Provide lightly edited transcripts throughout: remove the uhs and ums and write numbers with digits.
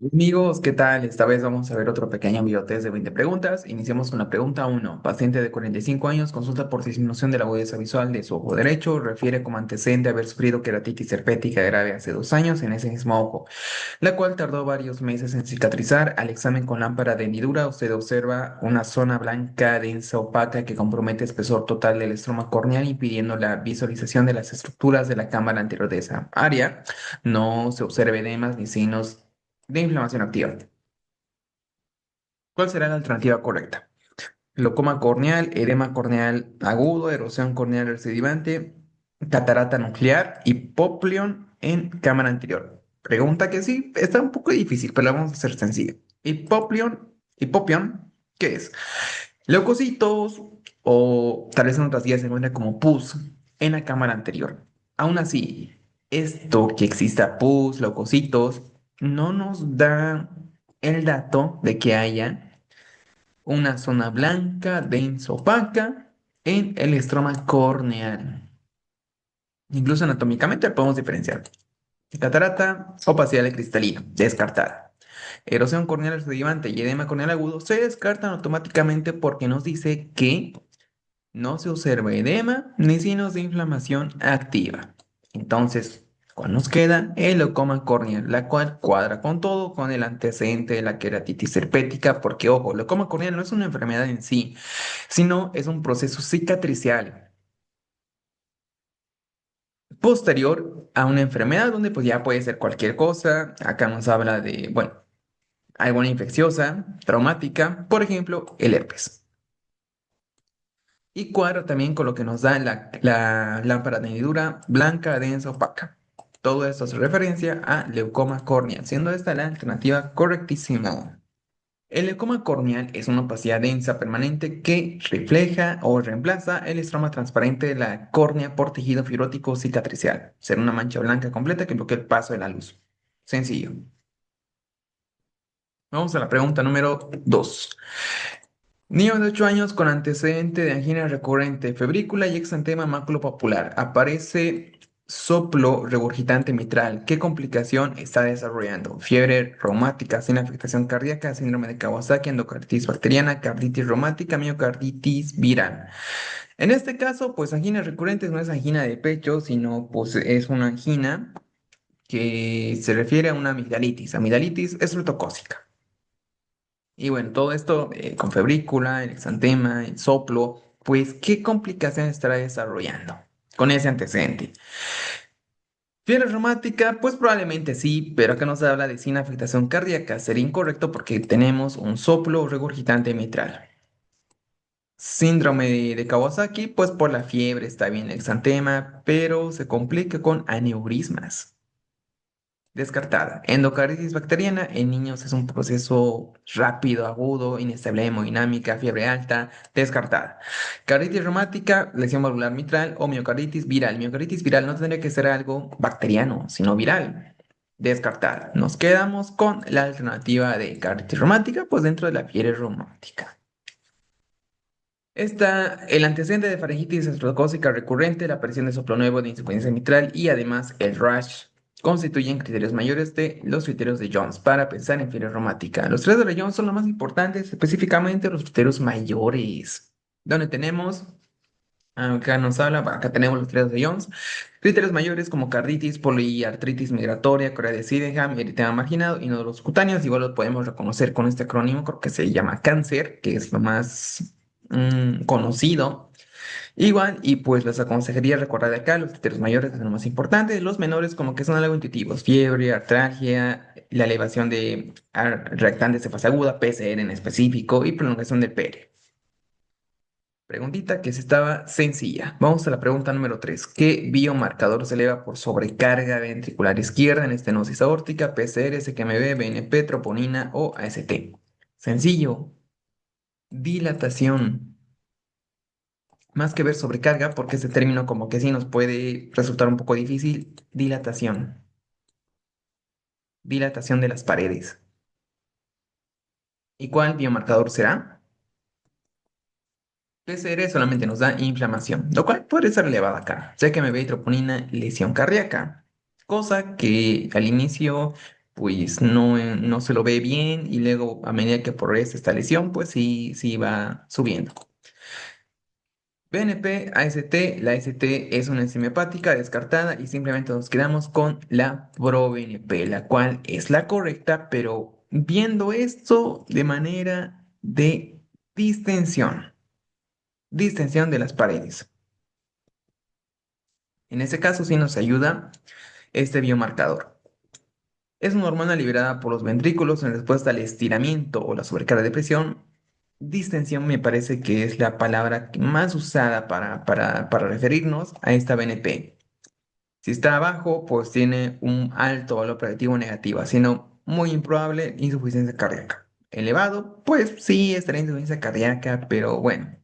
Amigos, ¿qué tal? Esta vez vamos a ver otro pequeño videotest de 20 preguntas. Iniciamos con la pregunta uno. Paciente de 45 años consulta por disminución de la agudeza visual de su ojo derecho. Refiere como antecedente haber sufrido queratitis herpética grave hace 2 años en ese mismo ojo, la cual tardó varios meses en cicatrizar. Al examen con lámpara de hendidura, usted observa una zona blanca, densa, opaca que compromete el espesor total del estroma corneal, impidiendo la visualización de las estructuras de la cámara anterior de esa área. No se observa edemas ni signos de inflamación activa. ¿Cuál será la alternativa correcta? Glaucoma corneal, edema corneal agudo, erosión corneal recidivante, catarata nuclear, hipoplión en cámara anterior. Pregunta que sí, está un poco difícil, pero la vamos a hacer sencilla. Hipopión, ¿qué es? Leucocitos o tal vez en otras guías se encuentra como pus en la cámara anterior. Aún así, esto que exista pus, leucocitos, no nos da el dato de que haya una zona blanca, densa, opaca en el estroma corneal. Incluso anatómicamente la podemos diferenciar. Catarata, opacidad de cristalino, descartada. Erosión corneal recidivante y edema corneal agudo se descartan automáticamente porque nos dice que no se observa edema ni signos de inflamación activa. Entonces, ¿cuál nos queda? El glaucoma corneal, la cual cuadra con todo, con el antecedente de la queratitis herpética, porque ojo, el glaucoma corneal no es una enfermedad en sí, sino es un proceso cicatricial posterior a una enfermedad donde pues ya puede ser cualquier cosa. Acá nos habla de, bueno, alguna infecciosa, traumática, por ejemplo, el herpes. Y cuadra también con lo que nos da la lámpara de hendidura blanca, densa, opaca. Todo esto hace referencia a leucoma corneal, siendo esta la alternativa correctísima. El leucoma corneal es una opacidad densa permanente que refleja o reemplaza el estroma transparente de la córnea por tejido fibrótico cicatricial. Ser una mancha blanca completa que bloquea el paso de la luz. Sencillo. Vamos a la pregunta número 2. Niño de 8 años con antecedente de angina recurrente, febrícula y exantema maculopapular. Aparece soplo regurgitante mitral. ¿Qué complicación está desarrollando? Fiebre reumática sin afectación cardíaca, síndrome de Kawasaki, endocarditis bacteriana, carditis reumática, miocarditis viral. En este caso, pues angina recurrente no es angina de pecho, sino pues es una angina que se refiere a una amigdalitis. Amigdalitis estreptocócica. Y bueno, todo esto con febrícula, el exantema, el soplo, pues, ¿qué complicación estará desarrollando con ese antecedente? Fiebre reumática, pues probablemente sí, pero acá nos habla de sin afectación cardíaca. Sería incorrecto porque tenemos un soplo regurgitante mitral. Síndrome de Kawasaki, pues por la fiebre está bien el exantema, pero se complica con aneurismas. Descartada. Endocarditis bacteriana en niños es un proceso rápido, agudo, inestable hemodinámica, fiebre alta. Descartada. Carditis reumática, lesión valvular mitral o miocarditis viral. Miocarditis viral no tendría que ser algo bacteriano, sino viral. Descartada. Nos quedamos con la alternativa de carditis reumática, pues dentro de la fiebre reumática. Está el antecedente de faringitis estreptocócica recurrente, la aparición de soplo nuevo de insuficiencia mitral y además el rash constituyen criterios mayores de los criterios de Jones para pensar en fiebre reumática. Los criterios de Jones son los más importantes, específicamente los criterios mayores, donde tenemos, acá nos habla, acá tenemos los criterios de Jones, criterios mayores como carditis, poliartritis migratoria, corea de Sydenham, eritema marginado y nódulos cutáneos. Igual lo podemos reconocer con este acrónimo, creo que se llama cáncer, que es lo más conocido. Igual, y pues les aconsejaría recordar de acá los criterios mayores que son los más importantes, los menores como que son algo intuitivos, fiebre, artralgia, la elevación de reactantes de fase aguda, PCR en específico y prolongación del PR. Preguntita que se estaba sencilla. Vamos a la pregunta número 3. ¿Qué biomarcador se eleva por sobrecarga ventricular izquierda en estenosis aórtica, PCR, SQMB, BNP, troponina o AST? Sencillo. Dilatación. Más que ver sobrecarga, porque ese término como que sí nos puede resultar un poco difícil, dilatación. Dilatación de las paredes. ¿Y cuál biomarcador será? PCR solamente nos da inflamación, lo cual puede ser elevada acá, ya que me ve troponina lesión cardíaca, cosa que al inicio pues no se lo ve bien y luego a medida que progresa esta lesión, pues sí, sí va subiendo. BNP, AST, la ST es una enzima hepática descartada y simplemente nos quedamos con la ProBNP, la cual es la correcta, pero viendo esto de manera de distensión, distensión de las paredes. En ese caso sí nos ayuda este biomarcador. Es una hormona liberada por los ventrículos en respuesta al estiramiento o la sobrecarga de presión. Distensión me parece que es la palabra más usada para referirnos a esta BNP. Si está abajo, pues tiene un alto valor predictivo negativo, siendo muy improbable insuficiencia cardíaca. Elevado, pues sí, estaría insuficiencia cardíaca, pero bueno,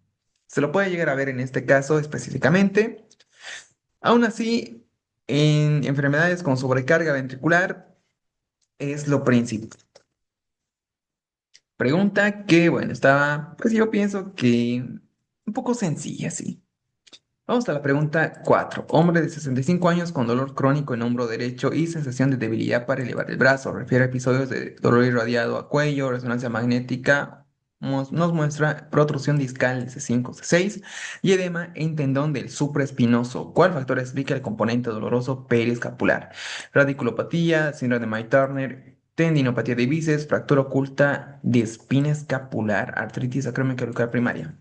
se lo puede llegar a ver en este caso específicamente. Aún así, en enfermedades con sobrecarga ventricular es lo principal. Pregunta que, bueno, estaba, pues yo pienso que un poco sencilla, sí. Vamos a la pregunta 4. Hombre de 65 años con dolor crónico en hombro derecho y sensación de debilidad para elevar el brazo. Refiere a episodios de dolor irradiado a cuello, resonancia magnética. Nos muestra protrusión discal C5, C6 y edema en tendón del supraespinoso. ¿Cuál factor explica el componente doloroso periescapular? Radiculopatía, síndrome de May-Turner, tendinopatía de bíceps, fractura oculta de espina escapular, artritis acrómica auricular primaria.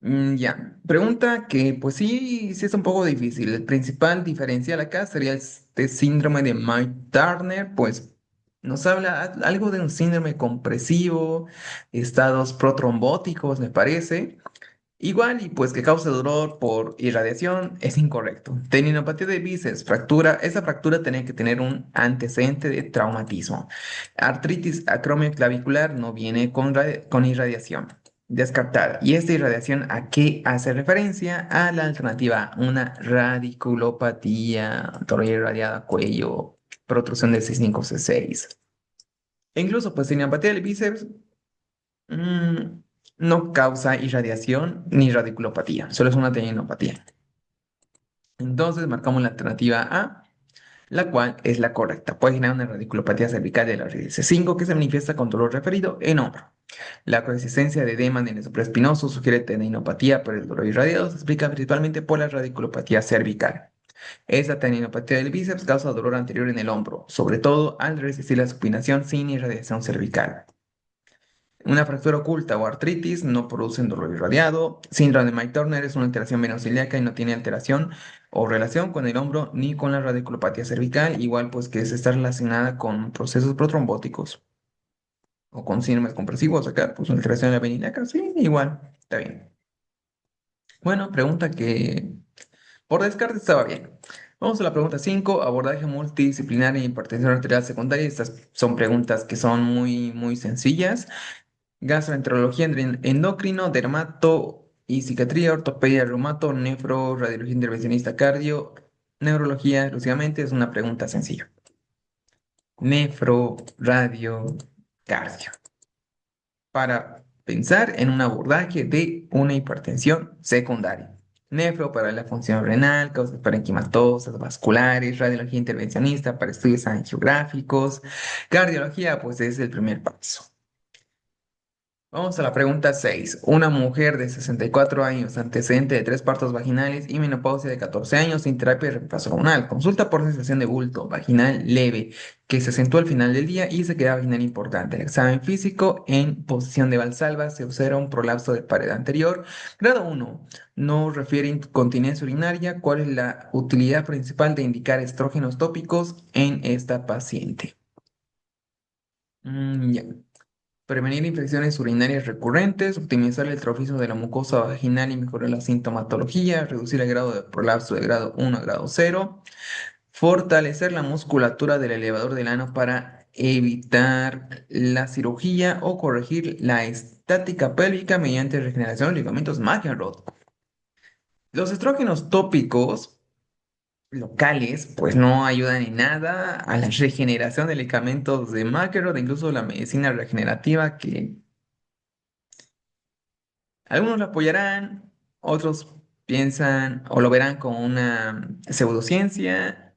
Ya, pregunta que pues sí, sí es un poco difícil. El principal diferencial acá sería este síndrome de May-Turner, pues nos habla algo de un síndrome compresivo, estados protrombóticos, me parece. Igual, y pues que causa dolor por irradiación, es incorrecto. Tendinopatía de bíceps, fractura, esa fractura tiene que tener un antecedente de traumatismo. Artritis acromioclavicular no viene con irradiación. Descartada. ¿Y esta irradiación a qué hace referencia? A la alternativa, una radiculopatía, dolor irradiada, cuello, protrusión del C5-C6. E incluso, pues, tendinopatía del bíceps Mm, no causa irradiación ni radiculopatía, solo es una tendinopatía. Entonces marcamos la alternativa A, la cual es la correcta. Puede generar una radiculopatía cervical de la red C5 que se manifiesta con dolor referido en hombro. La coexistencia de edema en el supraespinoso sugiere tendinopatía, pero el dolor irradiado se explica principalmente por la radiculopatía cervical. Esa tendinopatía del bíceps causa dolor anterior en el hombro, sobre todo al resistir la supinación sin irradiación cervical. Una fractura oculta o artritis no producen dolor irradiado. Síndrome de May-Turner es una alteración venociliaca y no tiene alteración o relación con el hombro ni con la radiculopatía cervical, igual pues que está relacionada con procesos protrombóticos o con síndromes compresivos acá, pues una alteración de la vena ilíaca, sí, igual, está bien. Bueno, pregunta que por descarte estaba bien. Vamos a la pregunta 5, abordaje multidisciplinar en hipertensión arterial secundaria. Estas son preguntas que son muy sencillas. Gastroenterología, endocrino, dermato y psiquiatría, ortopedia, reumato, nefro, radiología intervencionista, cardio, neurología, exclusivamente es una pregunta sencilla. Nefro, radio, cardio. Para pensar en un abordaje de una hipertensión secundaria. Nefro para la función renal, causas parenquimatosas, vasculares, radiología intervencionista para estudios angiográficos, cardiología, pues es el primer paso. Vamos a la pregunta 6. Una mujer de 64 años, antecedente de 3 partos vaginales y menopausia de 14 años sin terapia de reemplazo hormonal. Consulta por sensación de bulto vaginal leve que se acentuó al final del día y sequedad vaginal importante. El examen físico en posición de Valsalva se observa un prolapso de pared anterior. Grado 1. No refiere incontinencia urinaria. ¿Cuál es la utilidad principal de indicar estrógenos tópicos en esta paciente? Ya. Prevenir infecciones urinarias recurrentes, optimizar el trofismo de la mucosa vaginal y mejorar la sintomatología, reducir el grado de prolapso de grado 1 a grado 0, fortalecer la musculatura del elevador del ano para evitar la cirugía o corregir la estática pélvica mediante regeneración de ligamentos McEnroe. Los estrógenos tópicos locales, pues no ayudan en nada a la regeneración de ligamentos de McEnroe, incluso la medicina regenerativa que algunos lo apoyarán, otros piensan o lo verán como una pseudociencia.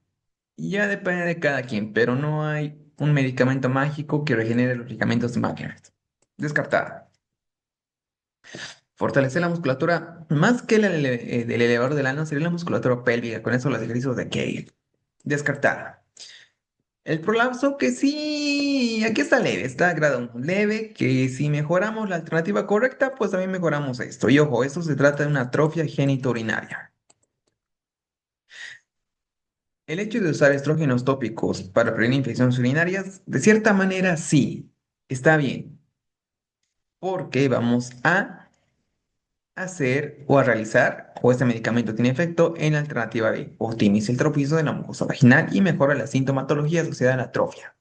Ya depende de cada quien, pero no hay un medicamento mágico que regenere los ligamentos de máquinas. Descartada. Fortalecer la musculatura, más que del elevador del ano, sería la musculatura pélvica, con eso los ejercicios de Kegel. Descartada. El prolapso que sí, aquí está leve, está a grado leve, que si mejoramos la alternativa correcta, pues también mejoramos esto. Y ojo, esto se trata de una atrofia genitourinaria. El hecho de usar estrógenos tópicos para prevenir infecciones urinarias, de cierta manera sí, está bien, porque vamos a hacer o a realizar, o este medicamento tiene efecto en la alternativa B, optimiza el tropismo de la mucosa vaginal y mejora la sintomatología asociada a la atrofia.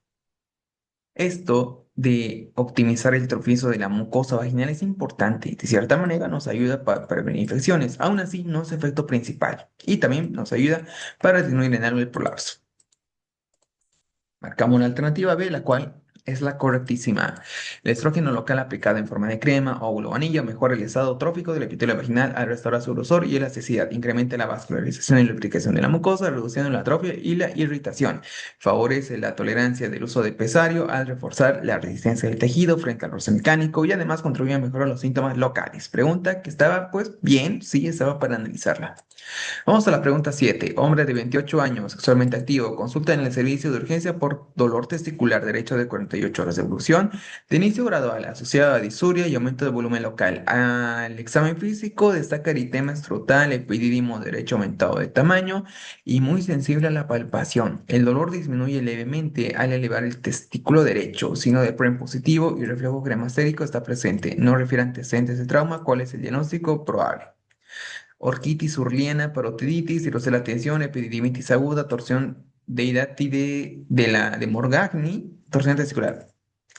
Esto de optimizar el trofizo de la mucosa vaginal es importante. De cierta manera nos ayuda para prevenir infecciones. Aún así, no es efecto principal. Y también nos ayuda para disminuir en algo el prolapso. Marcamos una alternativa B, la cual es la correctísima. El estrógeno local aplicado en forma de crema, óvulo o anillo mejora el estado trófico del epitelio vaginal al restaurar su grosor y elasticidad. Incrementa la vascularización y lubricación de la mucosa, reduciendo la atrofia y la irritación. Favorece la tolerancia del uso de pesario al reforzar la resistencia del tejido frente al roce mecánico y además contribuye a mejorar los síntomas locales. Pregunta que estaba pues bien, sí, estaba para analizarla. Vamos a la pregunta 7. Hombre de 28 años, sexualmente activo, consulta en el servicio de urgencia por dolor testicular, derecho de 48 horas de evolución, de inicio gradual, asociado a disuria y aumento de volumen local. Al examen físico destaca eritema escrotal, epidídimo derecho aumentado de tamaño y muy sensible a la palpación. El dolor disminuye levemente al elevar el testículo derecho, signo de PREM positivo y reflejo cremastérico está presente. No refiere antecedentes de trauma. ¿Cuál es el diagnóstico probable? Orquitis urliana, parotiditis, cirrosis de la tensión, epididimitis aguda, torsión de Morgagni, torsión testicular.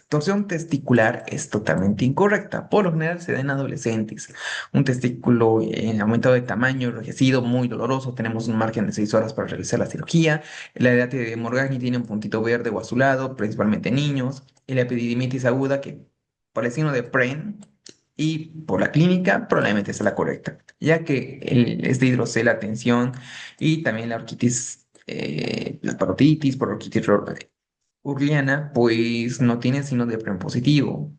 Torsión testicular es totalmente incorrecta. Por lo general se da en adolescentes. Un testículo en aumentado de tamaño, enrojecido, muy doloroso. Tenemos un margen de 6 horas para realizar la cirugía. La edad de Morgagni tiene un puntito verde o azulado, principalmente en niños. Y la epididimitis aguda, que por el signo de PREN y por la clínica, probablemente es la correcta, ya que es de hidrocela, tensión y también la orquitis, la parotitis por orquitis urliana, pues no tiene signo de PREN positivo.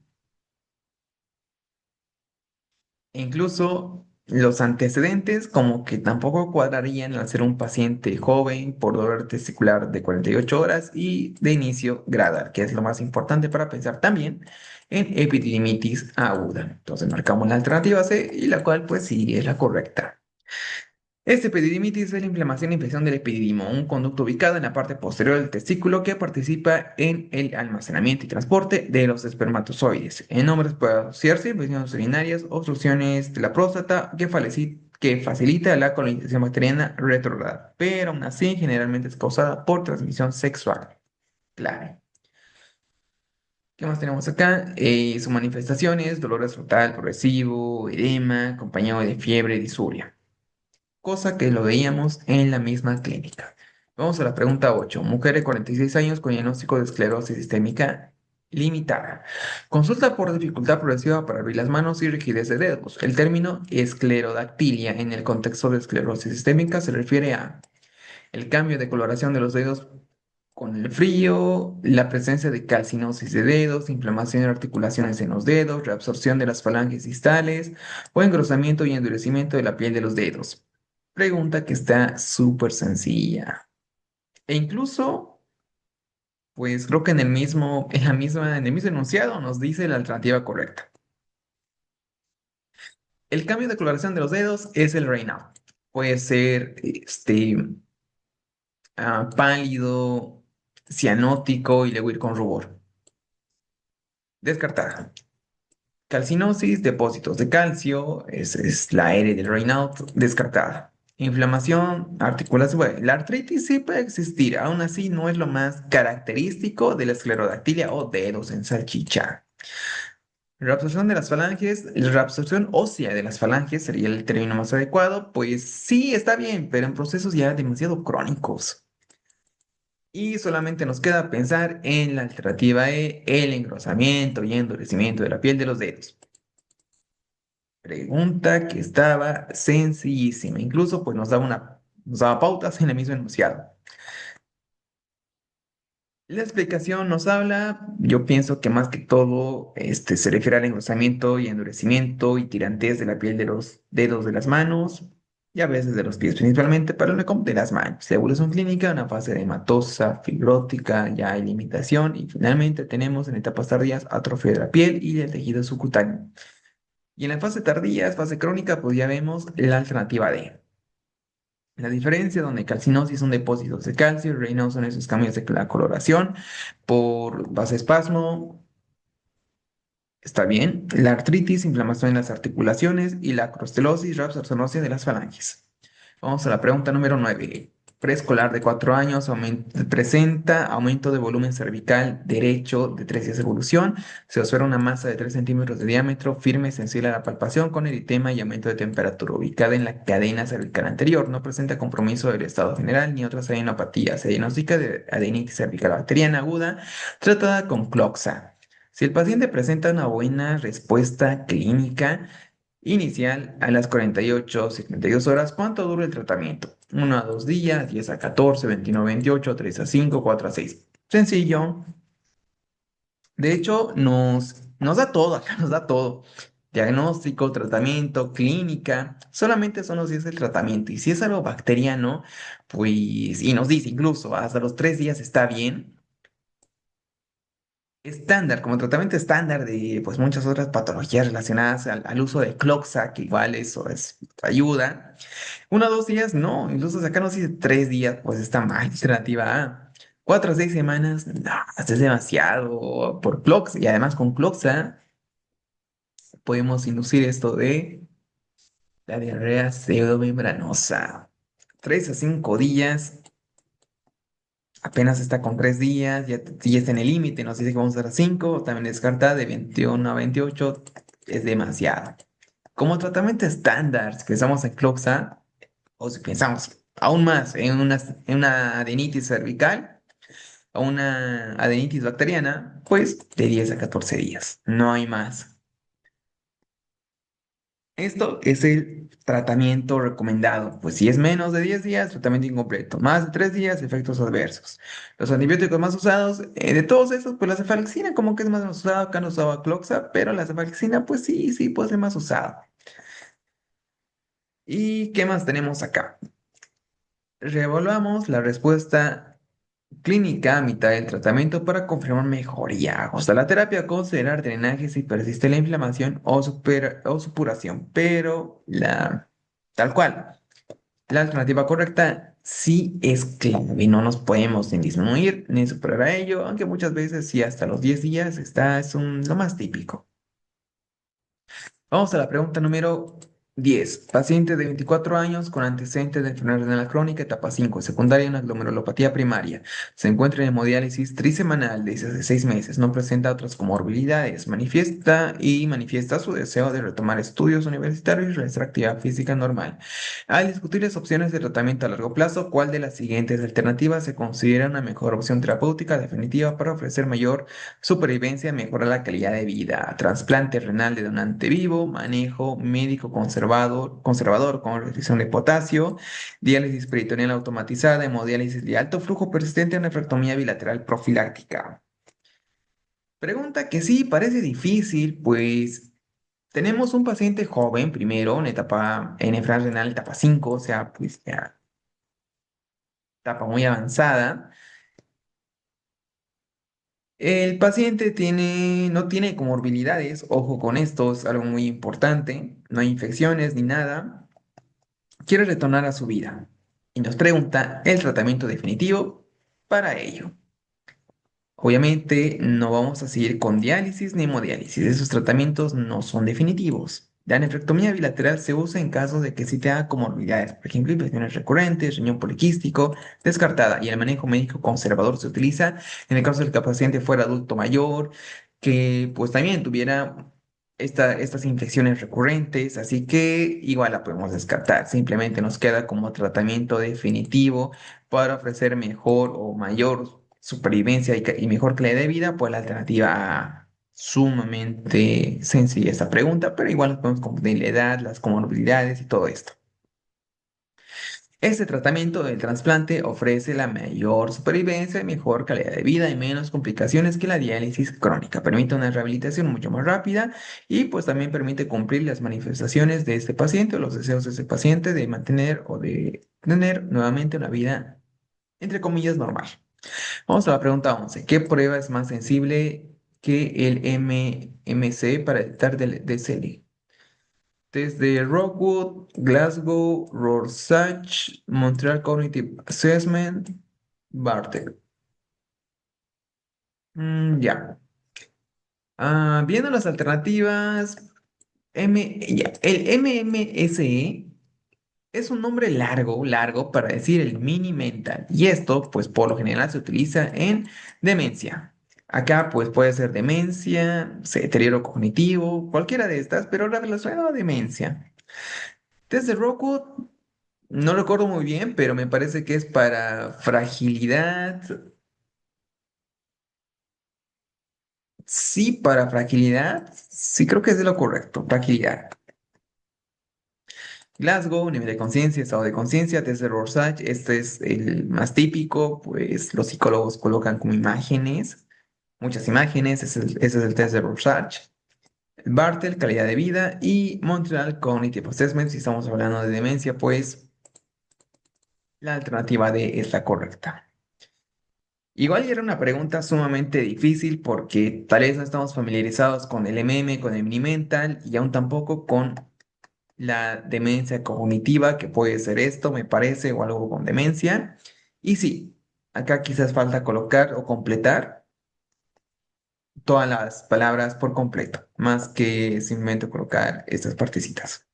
E incluso los antecedentes como que tampoco cuadrarían al ser un paciente joven por dolor testicular de 48 horas y de inicio gradual, que es lo más importante para pensar también en epididimitis aguda. Entonces marcamos la alternativa C y la cual pues sí es la correcta. Este epididimitis es la inflamación e infección del epididimo, un conducto ubicado en la parte posterior del testículo que participa en el almacenamiento y transporte de los espermatozoides. En hombres puede asociarse infecciones urinarias, obstrucciones de la próstata que facilita la colonización bacteriana retrógrada, pero aún así generalmente es causada por transmisión sexual. Clave. ¿Qué más tenemos acá? Su manifestación es dolor escrotal progresivo, edema, acompañado de fiebre, disuria, cosa que lo veíamos en la misma clínica. Vamos a la pregunta 8. Mujer de 46 años con diagnóstico de esclerosis sistémica limitada. Consulta por dificultad progresiva para abrir las manos y rigidez de dedos. El término esclerodactilia en el contexto de esclerosis sistémica se refiere a el cambio de coloración de los dedos con el frío, la presencia de calcinosis de dedos, inflamación de articulaciones en los dedos, reabsorción de las falanges distales o engrosamiento y endurecimiento de la piel de los dedos. Pregunta que está súper sencilla. E incluso, pues creo que en el mismo enunciado nos dice la alternativa correcta. El cambio de coloración de los dedos es el Raynaud. Puede ser pálido, cianótico y luego ir con rubor. Descartada. Calcinosis, depósitos de calcio, es la R del Raynaud, descartada. Inflamación, articulación, bueno, la artritis sí puede existir, aún así no es lo más característico de la esclerodactilia o dedos en salchicha. Reabsorción de las falanges, reabsorción ósea de las falanges sería el término más adecuado, pues sí, está bien, pero en procesos ya demasiado crónicos. Y solamente nos queda pensar en la alternativa E, el engrosamiento y endurecimiento de la piel de los dedos. Pregunta que estaba sencillísima. Incluso pues nos daba pautas en el mismo enunciado. La explicación nos habla, yo pienso que más que todo se refiere al engrosamiento y endurecimiento y tirantez de la piel de los dedos de las manos y a veces de los pies, principalmente para de las manos. La evolución clínica, una fase edematosa, fibrótica, ya hay limitación y finalmente tenemos en etapas tardías atrofia de la piel y del tejido subcutáneo. Y en la fase tardía, fase crónica, pues ya vemos la alternativa D. La diferencia donde calcinosis son depósitos de calcio y Raynaud son esos cambios de la coloración por vasoespasmo, está bien. La artritis, inflamación en las articulaciones y la crostelosis, rabsornosia de las falanges. Vamos a la pregunta número 9. Preescolar de 4 años presenta aumento de volumen cervical derecho de 3 días de evolución. Se observa una masa de 3 centímetros de diámetro, firme, sensible a la palpación, con eritema y aumento de temperatura, ubicada en la cadena cervical anterior. No presenta compromiso del estado general ni otras adenopatías. Se diagnostica de adenitis cervical bacteriana aguda, tratada con Cloxa. Si el paciente presenta una buena respuesta clínica, inicial a las 48, 72 horas. ¿Cuánto dura el tratamiento? 1 a 2 días, 10 a 14, 21 a 28, 3 a 5, 4 a 6. Sencillo. De hecho, nos da todo, acá nos da todo. Diagnóstico, tratamiento, clínica. Solamente son los días del tratamiento. Y si es algo bacteriano, pues, y nos dice incluso hasta los 3 días está bien. Estándar, como tratamiento estándar de pues muchas otras patologías relacionadas al uso de Cloxa, que igual eso es ayuda. 1 a 2 días, no, incluso acá nos dice 3 días, pues está mal, alternativa A. 4 a 6 semanas, no, esto es demasiado por Cloxa, y además con Cloxa podemos inducir esto de la diarrea pseudomembranosa. 3 a 5 días, apenas está con 3 días, ya está en el límite, nos dice que vamos a dar 5, también descarta de 21 a 28, es demasiado. Como tratamiento estándar, si pensamos en Cloxa, o si pensamos aún más en una adenitis cervical o una adenitis bacteriana, pues de 10 a 14 días, no hay más. Esto es el tratamiento recomendado. Pues si es menos de 10 días, tratamiento incompleto. Más de 3 días, efectos adversos. Los antibióticos más usados, de todos esos, pues la cefalexina como que es más usado. Acá no usaba Cloxa, pero la cefalexina, pues sí, sí puede ser más usado. ¿Y qué más tenemos acá? Reevaluamos la respuesta clínica a mitad del tratamiento para confirmar mejoría. Ajusta la terapia, considerar drenaje si persiste la inflamación o supuración, pero tal cual, la alternativa correcta sí es clave. No nos podemos ni disminuir ni superar a ello, aunque muchas veces sí hasta los 10 días lo más típico. Vamos a la pregunta número 10. Paciente de 24 años con antecedentes de enfermedad renal crónica, etapa 5, secundaria, una glomerulopatía primaria. Se encuentra en hemodiálisis trisemanal desde hace 6 meses. No presenta otras comorbilidades. Manifiesta su deseo de retomar estudios universitarios y realizar actividad física normal. Al discutir las opciones de tratamiento a largo plazo, ¿cuál de las siguientes alternativas se considera una mejor opción terapéutica definitiva para ofrecer mayor supervivencia, mejora la calidad de vida? Trasplante renal de donante vivo, manejo médico conservador con restricción de potasio, diálisis peritoneal automatizada, hemodiálisis de alto flujo persistente, nefrectomía bilateral profiláctica. Pregunta que sí parece difícil, pues tenemos un paciente joven primero, en enfermedad renal, etapa 5, o sea, pues ya etapa muy avanzada. El paciente no tiene comorbilidades, ojo con esto, es algo muy importante, no hay infecciones ni nada, quiere retornar a su vida y nos pregunta el tratamiento definitivo para ello. Obviamente no vamos a seguir con diálisis ni hemodiálisis, esos tratamientos no son definitivos. La nefrectomía bilateral se usa en casos de que sí tenga comorbilidades, por ejemplo, infecciones recurrentes, riñón poliquístico, descartada, y el manejo médico conservador se utiliza en el caso del que el paciente fuera adulto mayor, que pues también tuviera estas infecciones recurrentes, así que igual la podemos descartar, simplemente nos queda como tratamiento definitivo para ofrecer mejor o mayor supervivencia y mejor calidad de vida, pues la alternativa A. Sumamente sencilla esta pregunta, pero igual nos podemos confundir la edad, las comorbilidades y todo esto. Este tratamiento del trasplante ofrece la mayor supervivencia y mejor calidad de vida y menos complicaciones que la diálisis crónica. Permite una rehabilitación mucho más rápida y pues también permite cumplir las manifestaciones de este paciente o los deseos de este paciente de mantener o de tener nuevamente una vida, entre comillas, normal. Vamos a la pregunta 11. ¿Qué prueba es más sensible que el MMC para detectar DCL? Desde Rockwood, Glasgow, Rorschach, Montreal Cognitive Assessment, Bartek. Ya. Viendo las alternativas, ya, el MMSE es un nombre largo, largo para decir el mini mental. Y esto, pues por lo general se utiliza en demencia. Acá, pues puede ser demencia, deterioro cognitivo, cualquiera de estas, pero relacionado a demencia. Desde Rockwood, no recuerdo muy bien, pero me parece que es para fragilidad. Sí, para fragilidad. Sí, creo que es de lo correcto, fragilidad. Glasgow, nivel de conciencia, estado de conciencia, test de Rorschach, este es el más típico, pues los psicólogos colocan como imágenes, muchas imágenes, ese es el test de Rorschach. Bartel, calidad de vida y Montreal Cognitive Assessment, si estamos hablando de demencia, pues la alternativa D es la correcta. Igual y era una pregunta sumamente difícil porque tal vez no estamos familiarizados con el MM, con el mini mental y aún tampoco con la demencia cognitiva, que puede ser esto, me parece, o algo con demencia. Y sí, acá quizás falta colocar o completar todas las palabras por completo, más que simplemente colocar estas partecitas.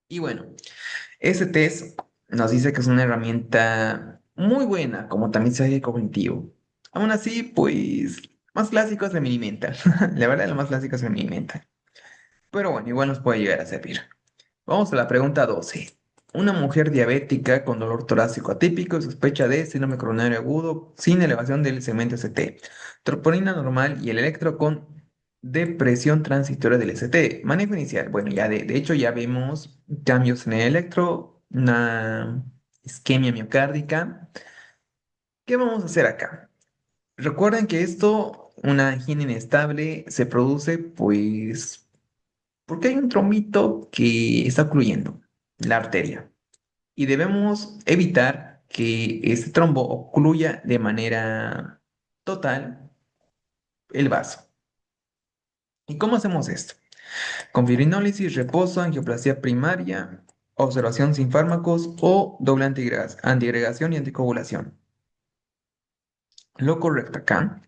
Y bueno, ese test nos dice que es una herramienta muy buena como tamizaje cognitivo. Aún así, pues, más clásico es el mini mental. La verdad, lo más clásico es el mini mental. Pero bueno, igual nos puede llegar a servir. Vamos a la pregunta 12. Una mujer diabética con dolor torácico atípico y sospecha de síndrome coronario agudo sin elevación del segmento ST, troponina normal y el electro con depresión transitoria del ST. Manejo inicial. Bueno, ya de hecho ya vemos cambios en el electro, una isquemia miocárdica. ¿Qué vamos a hacer acá? Recuerden que esto, una angina inestable, se produce pues porque hay un trombito que está ocluyendo la arteria y debemos evitar que este trombo ocluya de manera total el vaso. ¿Y cómo hacemos esto? Con fibrinólisis, reposo, angioplasia primaria, observación sin fármacos o doble antiagregación y anticoagulación. Lo correcto acá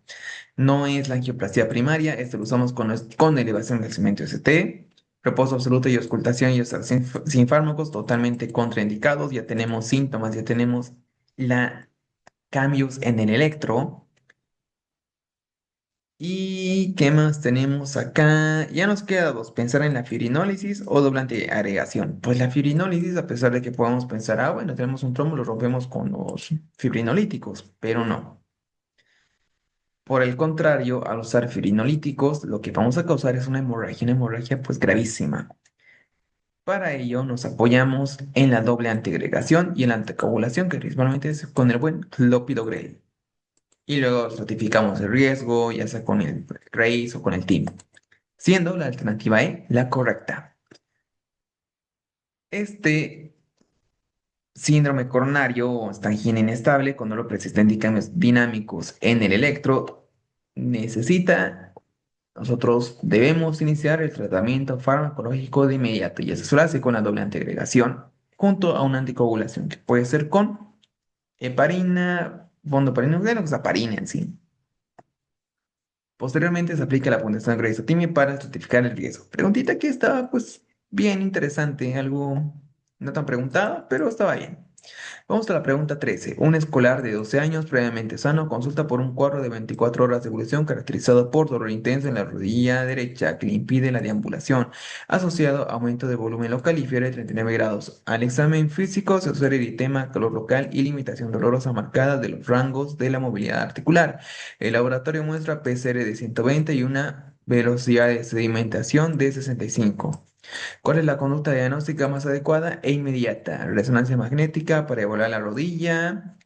no es la angioplasia primaria, esto lo usamos con elevación del segmento ST, reposo absoluto y auscultación y observación sin fármacos totalmente contraindicados, ya tenemos síntomas, ya tenemos la cambios en el electro. ¿Y qué más tenemos acá? Ya nos queda dos, pensar en la fibrinólisis o doble antiagregación. Pues la fibrinólisis, a pesar de que podamos pensar, bueno, tenemos un trombo, lo rompemos con los fibrinolíticos, pero no. Por el contrario, al usar fibrinolíticos, lo que vamos a causar es una hemorragia pues gravísima. Para ello nos apoyamos en la doble antiagregación y en la anticoagulación, que principalmente es con el buen clopidogrel. Y luego ratificamos el riesgo, ya sea con el RACE o con el TIM, siendo la alternativa E la correcta. Este síndrome coronario o esta angina inestable, cuando lo persisten cambios dinámicos en el electro, necesita, nosotros debemos iniciar el tratamiento farmacológico de inmediato y eso se lo hace con la doble antiagregación junto a una anticoagulación que puede ser con heparina, fondoparina, o saparina en sí. Posteriormente se aplica la punción Grace para estratificar el riesgo. Preguntita que estaba pues bien interesante, algo no tan preguntada, pero estaba bien. Vamos a la pregunta 13. Un escolar de 12 años previamente sano consulta por un cuadro de 24 horas de evolución caracterizado por dolor intenso en la rodilla derecha que le impide la deambulación, asociado a aumento de volumen local y fiebre de 39 grados. Al examen físico se observa eritema, calor local y limitación dolorosa marcada de los rangos de la movilidad articular. El laboratorio muestra PCR de 120 y una velocidad de sedimentación de 65. ¿Cuál es la conducta diagnóstica más adecuada e inmediata? Resonancia magnética para evaluar la rodilla.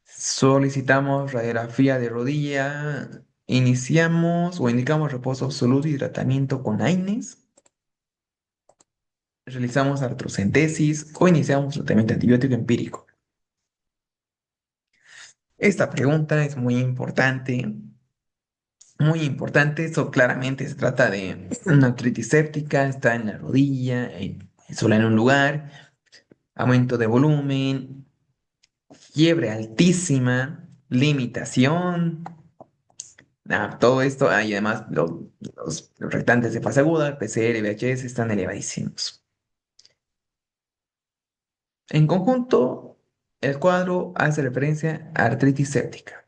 Solicitamos radiografía de rodilla. Iniciamos o indicamos reposo absoluto y tratamiento con AINES. Realizamos artrocentesis o iniciamos tratamiento antibiótico empírico. Esta pregunta es muy importante. Muy importante, eso claramente se trata de una artritis séptica, está en la rodilla, sola en un lugar, aumento de volumen, fiebre altísima, limitación, todo esto, y además los restantes de fase aguda, PCR, VHS están elevadísimos. En conjunto, el cuadro hace referencia a artritis séptica.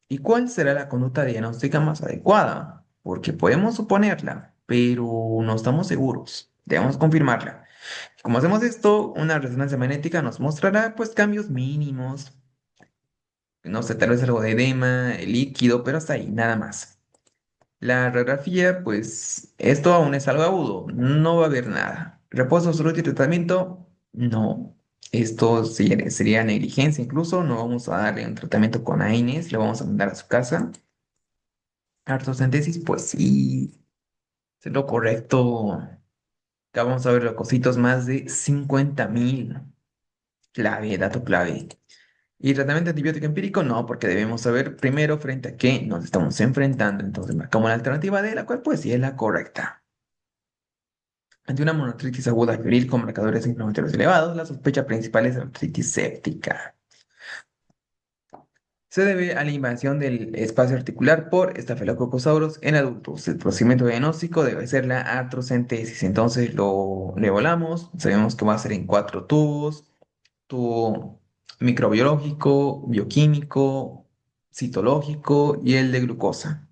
¿Y cuál será la conducta diagnóstica más adecuada? Porque podemos suponerla, pero no estamos seguros. Debemos confirmarla. Como hacemos esto, una resonancia magnética nos mostrará pues cambios mínimos, no sé, tal vez algo de edema, líquido, pero hasta ahí, nada más. La radiografía, pues esto aún es algo agudo, no va a haber nada. Reposo absoluto y tratamiento, no. Esto sería negligencia incluso, no vamos a darle un tratamiento con AINES, lo vamos a mandar a su casa. Artocentesis, pues sí, es lo correcto. Acá vamos a ver leucocitos más de 50.000. Clave, dato clave. Y tratamiento antibiótico empírico, no, porque debemos saber primero frente a qué nos estamos enfrentando. Entonces marcamos la alternativa D, la cual pues sí es la correcta. Ante una monoartritis aguda febril con marcadores inflamatorios elevados, la sospecha principal es la artritis séptica. Se debe a la invasión del espacio articular por Staphylococcus aureus en adultos. El procedimiento diagnóstico debe ser la artrocentesis. Entonces le volamos, sabemos que va a ser en 4 tubos: tubo microbiológico, bioquímico, citológico y el de glucosa.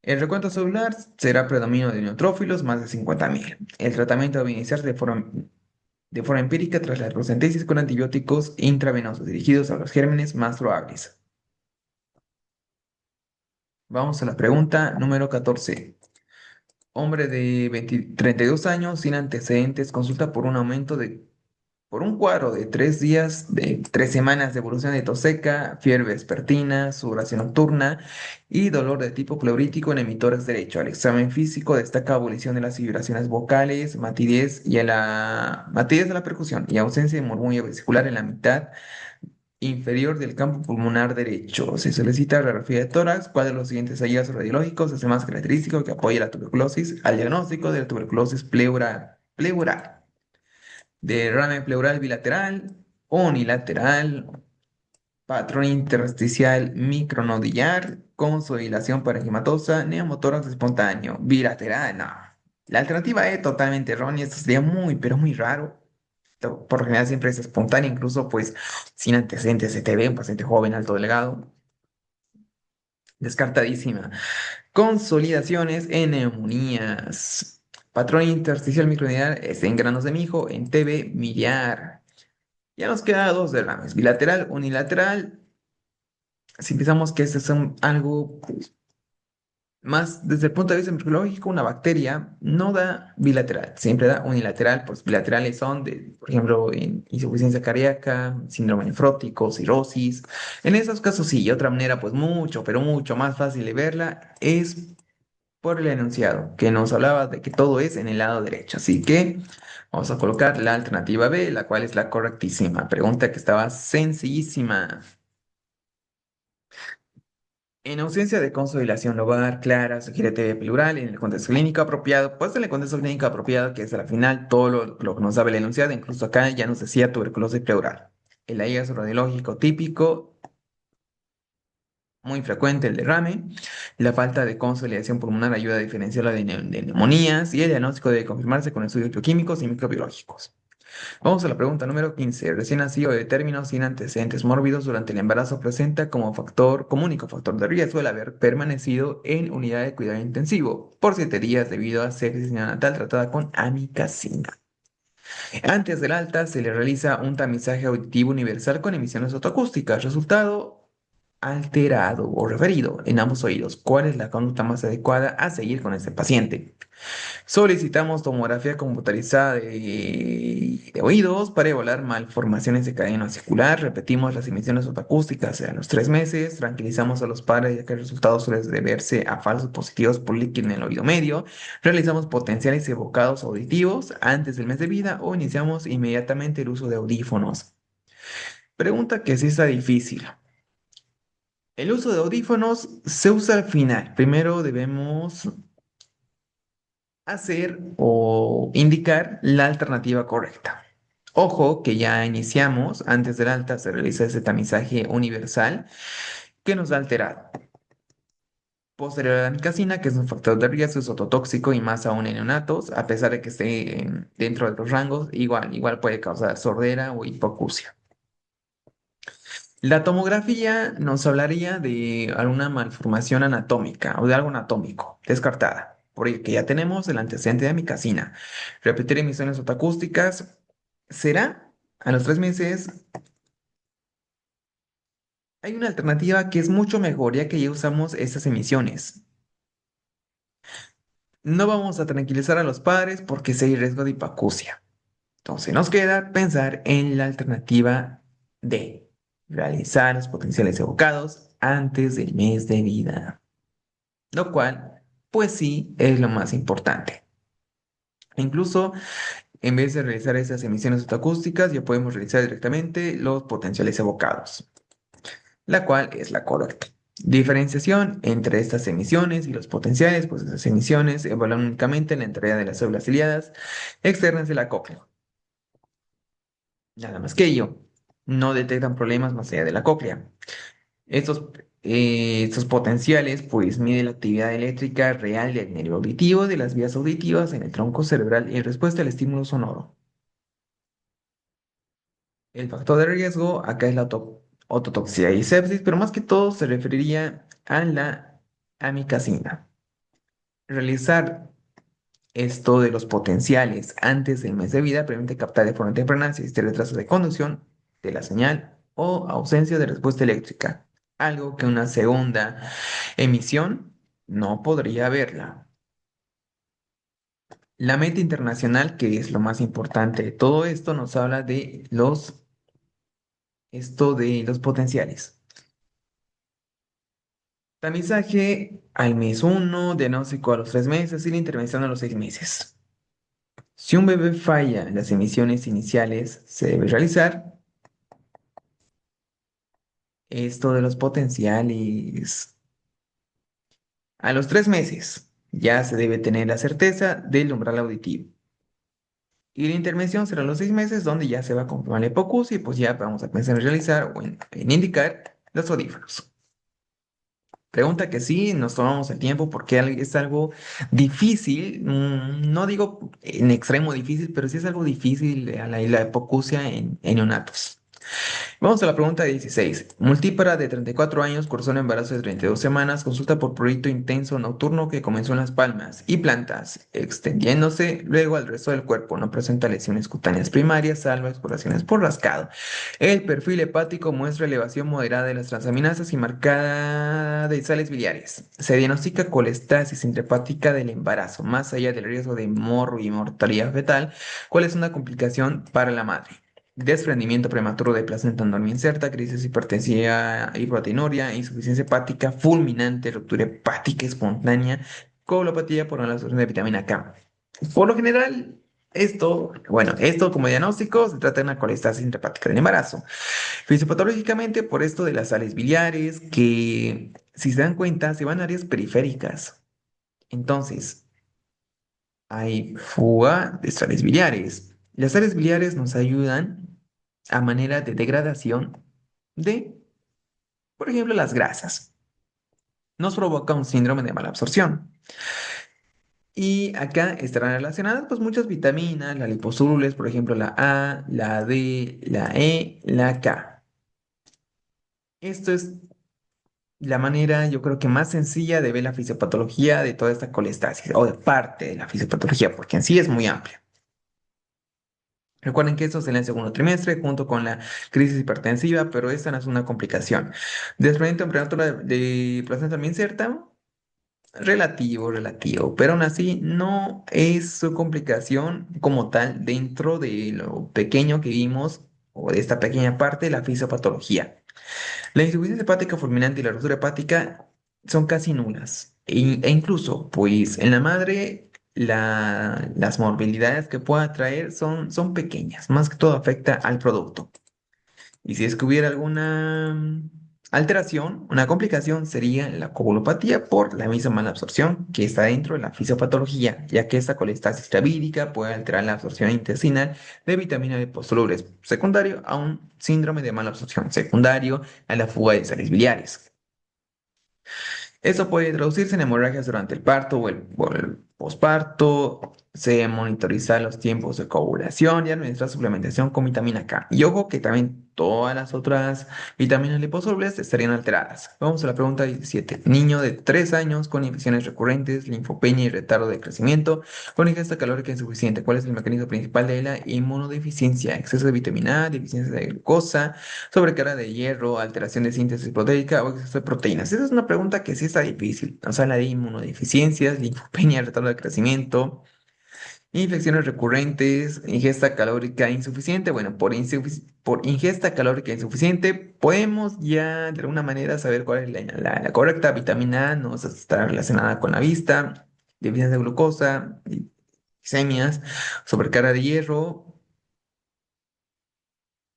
El recuento celular será predominio de neutrófilos, más de 50.000. El tratamiento debe iniciarse de forma empírica tras la artrocentesis con antibióticos intravenosos dirigidos a los gérmenes más probables. Vamos a la pregunta número 14. Hombre de 32 años sin antecedentes consulta por un cuadro de 3 días, de 3 semanas de evolución de tos seca, fiebre vespertina, sudoración nocturna y dolor de tipo pleurítico en el tórax derecho. Al examen físico destaca abolición de las vibraciones vocales, matidez de la percusión y ausencia de murmullo vesicular en la mitad inferior del campo pulmonar derecho. Se solicita radiografía de tórax. ¿Cuál de los siguientes hallazgos radiológicos es el más característico que apoya la tuberculosis al diagnóstico de la tuberculosis pleural? Derrame pleural bilateral, unilateral, patrón intersticial micronodillar, consolidación parenquimatosa, neumotórax espontáneo, bilateral, no. La alternativa es totalmente errónea, esto sería muy, pero muy raro. Por lo general siempre es espontánea, incluso pues sin antecedentes de TB, un paciente joven, alto, delgado. Descartadísima. Consolidaciones en neumonías. Patrón intersticial micronodillar es en granos de mijo, en TB miliar. Ya nos queda dos derrames, bilateral, unilateral. Si pensamos que este es algo más desde el punto de vista microbiológico, una bacteria no da bilateral, siempre da unilateral, pues bilaterales son por ejemplo, en insuficiencia cardíaca, síndrome nefrótico, cirrosis. En esos casos sí, y otra manera, pues mucho, pero mucho más fácil de verla es por el enunciado, que nos hablaba de que todo es en el lado derecho. Así que vamos a colocar la alternativa B, la cual es la correctísima. Pregunta que estaba sencillísima. En ausencia de consolidación lobar clara, sugiere TB pleural en el contexto clínico apropiado, pues en el contexto clínico apropiado, que es al final todo lo que nos sabe el enunciado, incluso acá ya nos decía tuberculosis pleural. El hallazgo radiológico típico, muy frecuente el derrame, la falta de consolidación pulmonar ayuda a diferenciar la de neumonías y el diagnóstico debe confirmarse con estudios bioquímicos y microbiológicos. Vamos a la pregunta número 15. Recién nacido de término sin antecedentes mórbidos durante el embarazo presenta como único factor de riesgo el haber permanecido en unidad de cuidado intensivo por 7 días debido a sepsis neonatal tratada con amikacina. Antes del alta se le realiza un tamizaje auditivo universal con emisiones autoacústicas. Resultado alterado o referido en ambos oídos. ¿Cuál es la conducta más adecuada a seguir con este paciente? Solicitamos tomografía computarizada de oídos para evaluar malformaciones de cadena vesicular. Repetimos las emisiones otoacústicas a los 3 meses. Tranquilizamos a los padres ya que el resultado suele deberse a falsos positivos por líquido en el oído medio. Realizamos potenciales evocados auditivos antes del mes de vida o iniciamos inmediatamente el uso de audífonos. Pregunta que sí está difícil. El uso de audífonos se usa al final. Primero debemos hacer o indicar la alternativa correcta. Ojo que ya iniciamos, antes del alta se realiza ese tamizaje universal que nos da alterado. Posterior a la amicacina, que es un factor de riesgo, es ototóxico y más aún en neonatos, a pesar de que esté dentro de los rangos, igual puede causar sordera o hipoacusia. La tomografía nos hablaría de alguna malformación anatómica o de algo anatómico, descartada, porque ya tenemos el antecedente de amicacina. Repetir emisiones otacústicas será a los 3 meses. Hay una alternativa que es mucho mejor, ya que ya usamos estas emisiones. No vamos a tranquilizar a los padres porque sí hay riesgo de hipoacusia. Entonces nos queda pensar en la alternativa de realizar los potenciales evocados antes del mes de vida. Lo cual, pues sí, es lo más importante. Incluso, en vez de realizar esas emisiones acústicas, ya podemos realizar directamente los potenciales evocados, la cual es la correcta. Diferenciación entre estas emisiones y los potenciales, pues esas emisiones evalúan únicamente la entrada de las células ciliadas externas de la cóclea. Nada más que ello, no detectan problemas más allá de la cóclea. Estos, estos potenciales, pues, miden la actividad eléctrica real del nervio auditivo, de las vías auditivas en el tronco cerebral en respuesta al estímulo sonoro. El factor de riesgo acá es la ototoxicidad y sepsis, pero más que todo se referiría a la amicacina. Realizar esto de los potenciales antes del mes de vida permite captar de forma temprana si existe retraso de conducción de la señal o ausencia de respuesta eléctrica, algo que una segunda emisión no podría verla. La meta internacional, que es lo más importante de todo esto, nos habla de esto de los potenciales. Tamizaje al mes 1, diagnóstico a los 3 meses y la intervención a los 6 meses. Si un bebé falla en las emisiones iniciales, se debe realizar esto de los potenciales. A los 3 meses ya se debe tener la certeza del umbral auditivo. Y la intervención será a los 6 meses, donde ya se va a confirmar la hipoacusia y pues ya vamos a pensar en realizar o en indicar los audífonos. Pregunta que sí, nos tomamos el tiempo porque es algo difícil, no digo en extremo difícil, pero sí es algo difícil la hipoacusia en neonatos. Vamos a la pregunta 16. Multípara de 34 años cursó un embarazo de 32 semanas, consulta por prurito intenso nocturno que comenzó en las palmas y plantas, extendiéndose luego al resto del cuerpo. No presenta lesiones cutáneas primarias, salvo exploraciones por rascado. El perfil hepático muestra elevación moderada de las transaminasas y marcada de sales biliares. Se diagnostica colestasis intrahepática del embarazo, más allá del riesgo de morbo y mortalidad fetal, cuál es una complicación para la madre. Desprendimiento prematuro de placenta no inserta, crisis hipertensiva y proteinuria, insuficiencia hepática fulminante, ruptura hepática espontánea, coagulopatía por absorción de vitamina K. Por lo general, esto como diagnóstico se trata de una colestasis intrahepática del embarazo. Fisiopatológicamente, por esto de las sales biliares, que si se dan cuenta, se van a áreas periféricas. Entonces, hay fuga de sales biliares. Las sales biliares nos ayudan a manera de degradación de, por ejemplo, las grasas. Nos provoca un síndrome de mala absorción. Y acá estarán relacionadas pues muchas vitaminas, las liposolubles, por ejemplo, la A, la D, la E, la K. Esto es la manera, yo creo que más sencilla de ver la fisiopatología de toda esta colestasis, o de parte de la fisiopatología, porque en sí es muy amplia. Recuerden que esto es en el segundo trimestre junto con la crisis hipertensiva, pero esta no es una complicación. Desprendimiento prematuro de placenta también inserta, relativo, pero aún así no es su complicación como tal dentro de lo pequeño que vimos o de esta pequeña parte de la fisiopatología. La insuficiencia hepática fulminante y la ruptura hepática son casi nulas. E incluso, pues en la madre, las morbilidades que pueda traer son pequeñas. Más que todo afecta al producto. Y si es que hubiera alguna alteración, una complicación sería la coagulopatía por la misma mala absorción que está dentro de la fisiopatología, ya que esta colestasis gravídica puede alterar la absorción intestinal de vitamina liposolubles, secundario a un síndrome de mala absorción, secundario a la fuga de sales biliares. Esto puede traducirse en hemorragias durante el parto o el posparto. Se monitoriza los tiempos de coagulación y administra suplementación con vitamina K. Y ojo que también todas las otras vitaminas liposolubles estarían alteradas. Vamos a la pregunta 17. Niño de 3 años con infecciones recurrentes, linfopenia y retardo de crecimiento, con ingesta calórica insuficiente. ¿Cuál es el mecanismo principal de la inmunodeficiencia? Exceso de vitamina A, deficiencia de glucosa, sobrecarga de hierro, alteración de síntesis proteica o exceso de proteínas. Esa es una pregunta que sí está difícil. O sea, la de inmunodeficiencias, linfopenia, retardo de crecimiento, infecciones recurrentes, ingesta calórica insuficiente. Bueno, por ingesta calórica insuficiente podemos ya de alguna manera saber cuál es la correcta. Vitamina A no está relacionada con la vista, deficiencia de glucosa, glicemias, sobrecarga de hierro.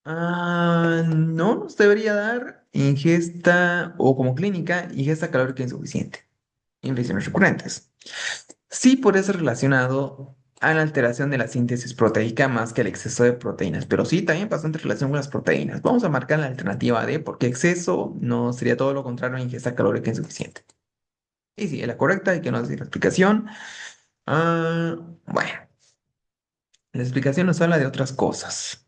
No nos debería dar ingesta o como clínica, ingesta calórica insuficiente, infecciones recurrentes. Sí puede ser relacionado a la alteración de la síntesis proteica más que el exceso de proteínas, pero sí también bastante relación con las proteínas. Vamos a marcar la alternativa D porque exceso no sería todo lo contrario a ingesta calórica insuficiente. Y sí, es la correcta y que nos dé la explicación. Bueno, la explicación nos habla de otras cosas.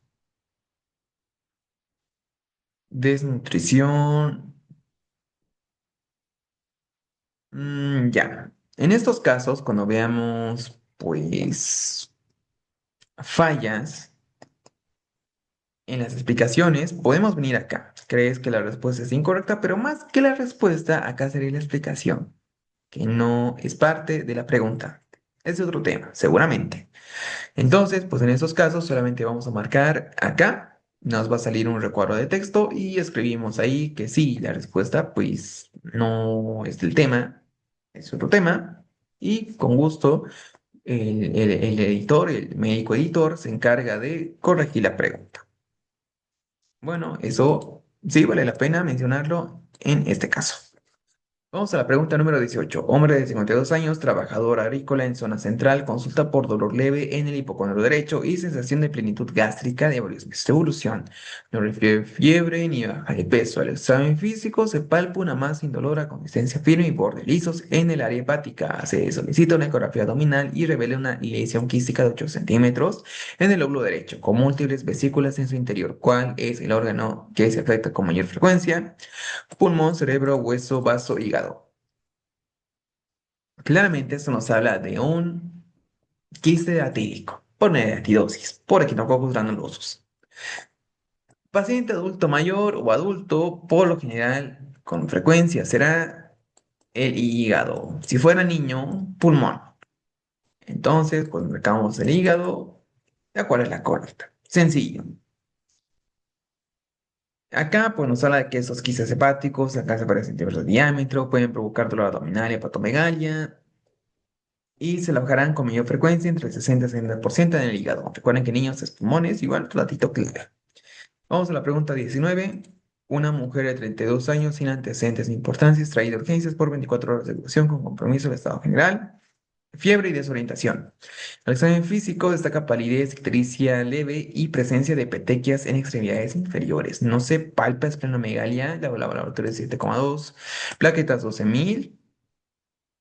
Desnutrición. Ya. En estos casos, cuando veamos, pues, fallas en las explicaciones, podemos venir acá. Crees que la respuesta es incorrecta, pero más que la respuesta, acá sería la explicación, que no es parte de la pregunta. Es otro tema, seguramente. Entonces, pues en estos casos solamente vamos a marcar acá, nos va a salir un recuadro de texto y escribimos ahí que sí, la respuesta pues no es del tema, es otro tema y con gusto el editor, el médico editor se encarga de corregir la pregunta. Bueno, eso sí vale la pena mencionarlo en este caso. Vamos a la pregunta número 18. Hombre de 52 años, trabajador agrícola en zona central, consulta por dolor leve en el hipocondrio derecho y sensación de plenitud gástrica de varios meses de evolución. No refiere fiebre ni baja de peso. Al examen físico se palpa una masa indolora, consistencia firme y bordes lisos en el área hepática. Se solicita una ecografía abdominal y revela una lesión quística de 8 centímetros en el lóbulo derecho, con múltiples vesículas en su interior. ¿Cuál es el órgano que se afecta con mayor frecuencia? Pulmón, cerebro, hueso, vaso, hígado. Claramente esto nos habla de un quiste atípico por neratidosis, por equinococos granulosos. Paciente adulto mayor o adulto, por lo general, con frecuencia será el hígado. Si fuera niño, pulmón. Entonces, pues marcamos el hígado, ¿de cuál es la correcta? Sencillo. Acá pues nos habla de que esos quistes hepáticos, acá se parecen centímetros de diámetro, pueden provocar dolor abdominal y hepatomegalia, y se alojarán con mayor frecuencia entre el 60 y 70% en el hígado. Recuerden que niños es pulmones, igual otro datito clave. Vamos a la pregunta 19. Una mujer de 32 años sin antecedentes ni importancia extraída de urgencias por 24 horas de duración con compromiso del estado general, fiebre y desorientación. El examen físico destaca palidez, ictericia leve y presencia de petequias en extremidades inferiores. No se palpa esplenomegalia, la laboratorio es 7,2, plaquetas 12.000,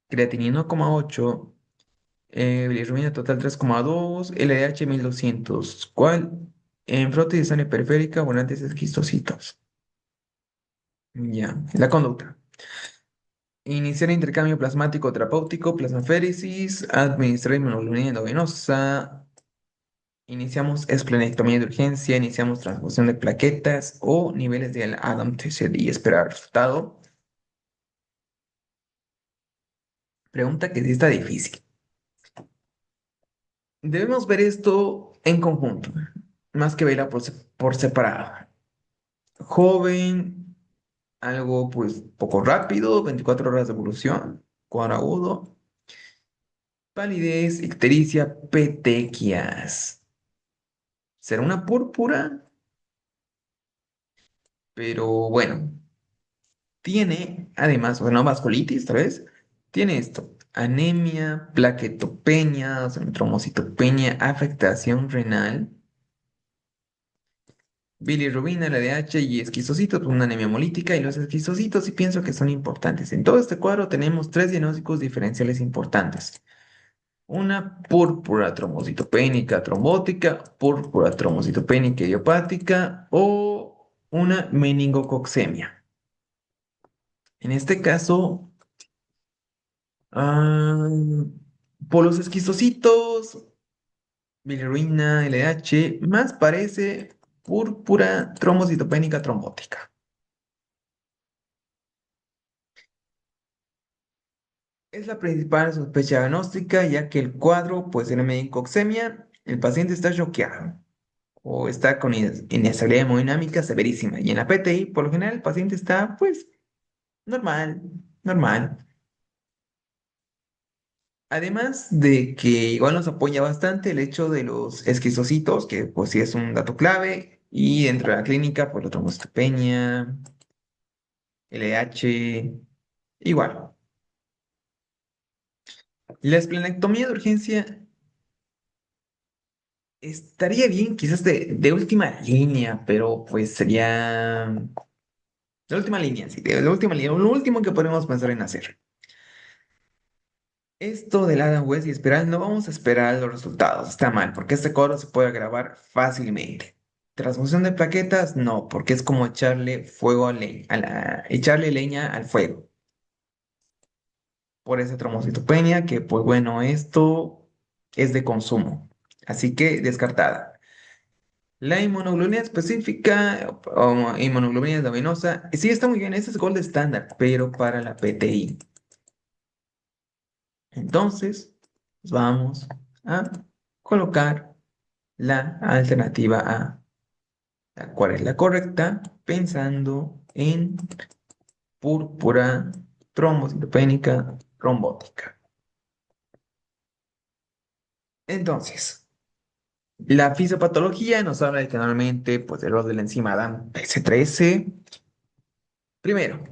creatinina 1,8. Bilirrubina total 3,2, LDH 1200. ¿Cuál? En frotis de sangre periférica, abundantes esquistocitos. Ya, la conducta. Iniciar intercambio plasmático terapéutico, plasmaféresis, administrar inmunoglobulina endovenosa, Iniciamos esplenectomía de urgencia, iniciamos transfusión de plaquetas o niveles de Adam TCD y esperar resultado. Pregunta que sí está difícil. Debemos ver esto en conjunto, más que verla por separado. Joven, algo pues poco rápido, 24 horas de evolución, cuadro agudo, palidez, ictericia, petequias. ¿Será una púrpura? Pero bueno, tiene además, o sea, no vasculitis, tal vez, tiene esto, anemia, plaquetopenia, o sea, trombocitopenia, afectación renal, bilirrubina, LDH y esquizocitos, una anemia hemolítica y los esquizocitos, y pienso que son importantes. En todo este cuadro tenemos tres diagnósticos diferenciales importantes. Una púrpura trombocitopénica trombótica, púrpura trombocitopénica idiopática o una meningococcemia. En este caso, ah, por los esquizocitos, bilirrubina, LH, más parece púrpura trombocitopénica trombótica. Es la principal sospecha diagnóstica, ya que el cuadro, pues en la meningococcemia, el paciente está choqueado o está con inestabilidad hemodinámica severísima. Y en la PTI, por lo general, el paciente está, pues, normal, normal. Además de que igual nos apoya bastante el hecho de los esquizocitos, que pues sí es un dato clave, y dentro de la clínica, pues la trombocitopenia, LH, igual. La esplenectomía de urgencia estaría bien, quizás de última línea, pero pues sería de última línea, sí, de última línea, lo último que podemos pensar en hacer. Esto del Adam West y espiral, no vamos a esperar los resultados, está mal, porque este cuadro se puede grabar fácilmente. Transfusión de plaquetas, no, porque es como echarle fuego echarle leña al fuego. Por esa trombocitopenia, que pues bueno, esto es de consumo, así que descartada. La inmunoglobulina específica o inmunoglobulina endovenosa, sí está muy bien, ese es gold estándar, pero para la PTI. Entonces, pues vamos a colocar la alternativa A, la cual es la correcta, pensando en púrpura trombocitopénica trombótica. Entonces, la fisiopatología nos habla de que normalmente pues, el rol de la enzima ADAMTS13. Primero,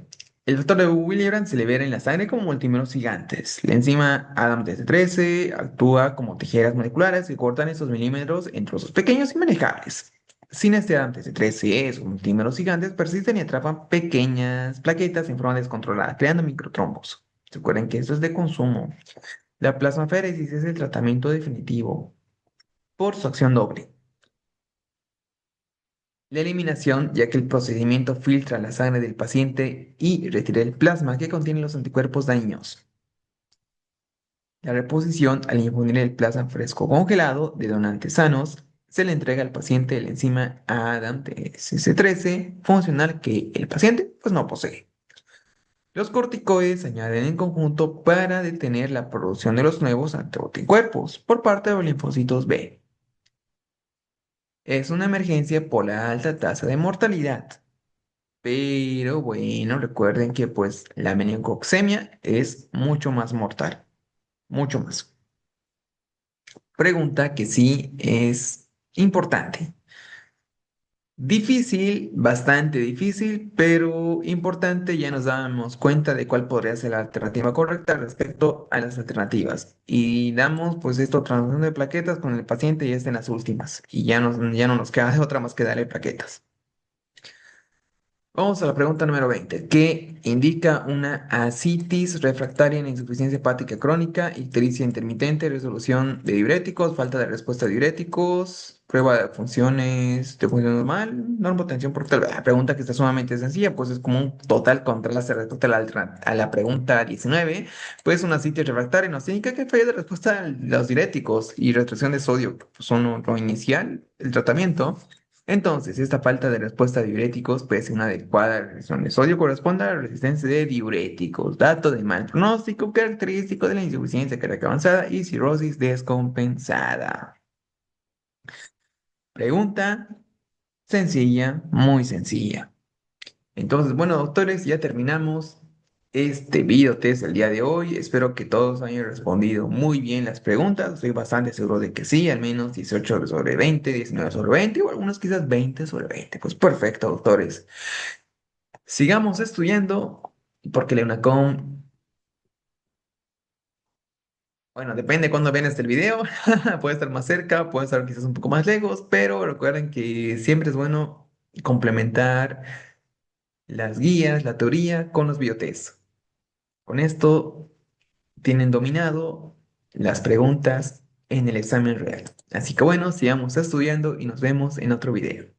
el factor de Willebrand se libera en la sangre como multímeros gigantes. La enzima ADAMTS13 actúa como tijeras moleculares que cortan estos milímetros en trozos pequeños y manejables. Sin este ADAMTS13, esos multímeros gigantes persisten y atrapan pequeñas plaquetas en forma descontrolada, creando microtrombos. Recuerden que esto es de consumo. La plasmaféresis es el tratamiento definitivo por su acción doble. La eliminación, ya que el procedimiento filtra la sangre del paciente y retira el plasma que contiene los anticuerpos dañinos. La reposición, al infundir el plasma fresco congelado de donantes sanos, se le entrega al paciente la enzima ADAMTSS13 funcional que el paciente pues no posee. Los corticoides se añaden en conjunto para detener la producción de los nuevos anticuerpos por parte de los linfocitos B. Es una emergencia por la alta tasa de mortalidad. Pero bueno, recuerden que pues la meningococcemia es mucho más mortal, mucho más. Pregunta que sí es importante. Difícil, bastante difícil, pero importante, ya nos damos cuenta de cuál podría ser la alternativa correcta respecto a las alternativas. Y damos pues esto, transfusión de plaquetas con el paciente y es en las últimas. Y ya no nos queda de otra más que darle plaquetas. Vamos a la pregunta número 20. ¿Qué indica una ascitis refractaria en insuficiencia hepática crónica, ictericia intermitente, resolución de diuréticos, falta de respuesta a diuréticos, prueba de función normal, normotensión portal? La pregunta que está sumamente sencilla, pues es como un total contraste respecto a a la pregunta 19. Pues una ascitis refractaria nos indica que falla de respuesta a los diuréticos y restricción de sodio, que pues son lo inicial, el tratamiento. Entonces, esta falta de respuesta a diuréticos puede ser una adecuada restricción de sodio corresponde a la resistencia de diuréticos, dato de mal pronóstico característico de la insuficiencia cardíaca avanzada y cirrosis descompensada. Pregunta sencilla, muy sencilla. Entonces, bueno, doctores, ya terminamos este video test del día de hoy. Espero que todos hayan respondido muy bien las preguntas. Estoy bastante seguro de que sí, al menos 18 sobre 20, 19 sobre 20 o algunos quizás 20 sobre 20. Pues perfecto, doctores. Sigamos estudiando porque la UNACOM, bueno, depende de cuándo ven este video. Puede estar más cerca, puede estar quizás un poco más lejos, pero recuerden que siempre es bueno complementar las guías, la teoría con los biotests. Con esto tienen dominado las preguntas en el examen real. Así que bueno, sigamos estudiando y nos vemos en otro video.